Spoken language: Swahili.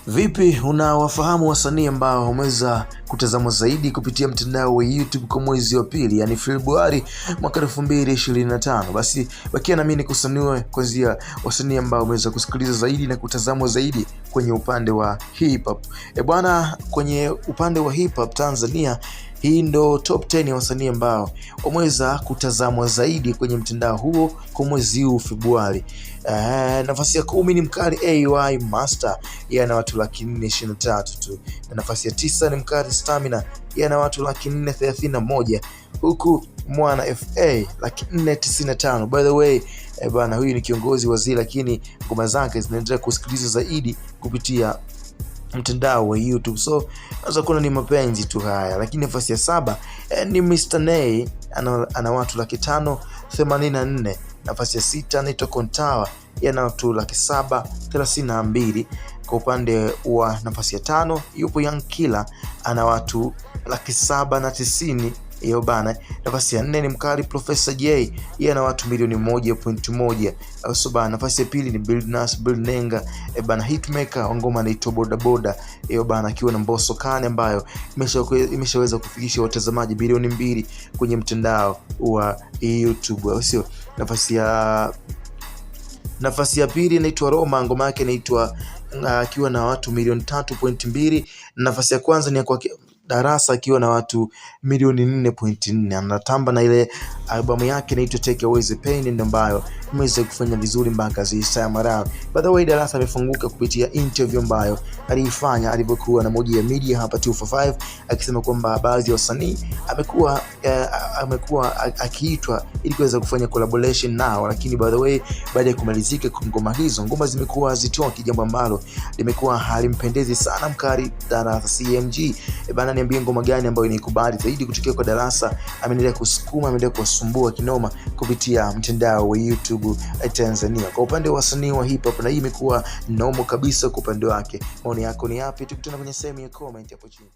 Vipi, unawafahamu wasanii ambao wameweza kutazamwa zaidi kupitia mtandao wa YouTube kwa mwezi wa pili, yani Februari mwaka 2025? Basi bakia na mimi nikusanue kuanzia wasanii ambao wameweza kusikiliza zaidi na kutazamwa zaidi kwenye upande wa hip hop. Bwana, kwenye upande wa hip hop Tanzania, hii ndo top 10 ya wasanii ambao wameweza kutazamwa zaidi kwenye mtandao huo kwa mwezi huu Februari. Nafasi ya 10 ni mkali AY Master, yeye ana watu 423 tu. Na nafasi ya 9 ni mkali Stamina, yeye ana watu 431, huku Mwana FA 495. By the way, bwana, huyu ni kiongozi wa Zee, lakini ngoma zake zinaendelea kusikilizwa zaidi kupitia mtandao wa YouTube, so naweza kuona ni mapenzi tu haya. Lakini nafasi ya 7 ni Mr. Nay, ana watu 584. Nafasi ya 6 anaitwa Kontawa, yana watu 732. Kwa upande wa nafasi ya 5 yupo Young Killer, ana watu 790. Hiyo bana. Nafasi ya 4 ni mkali Professor J, yeye ana watu 1.1 so bana. Nafasi ya pili ni Billnass Nenga, bana, hitmaker wa ngoma anaitwa Boda Boda, hiyo bana, akiwa na Mbosso Kane, ambayo imeshaweza kufikisha watazamaji bilioni 2 kwenye mtandao wa YouTube, sio? Nafasi ya pili inaitwa Roma, ngoma yake inaitwa akiwa na watu milioni 3.2. Nafasi ya kwanza ni kwa Darasa akiwa na watu milioni 4.4. Anatamba na ile albamu yake inaitwa Take Away the Pain, ambayo imeweza kufanya vizuri mpaka this time around. By the way, Darasa amefunguka kupitia interview ambayo alifanya alipokuwa na moja ya media hapa 245, akisema kwamba baadhi ya wasanii amekuwa akiitwa ili kuweza kufanya collaboration nao, lakini by the way, baada ya kumalizika kwa ngoma hizo, ngoma zimekuwa zitoki, jambo ambalo limekuwa halimpendezi sana mkali Darasa CMG. Bana, niambie ngoma gani ambayo inaikubali zaidi kutokea kwa Darasa? Ameendelea kusukuma, ameendelea kusumbua kinoma kupitia mtandao wa YouTube Tanzania. Kwa upande wa wasanii wa hip hop, na hii imekuwa nomo kabisa kwa upande wake. Maoni yako ni yapi? Tukutane kwenye sehemu ya comment hapo chini.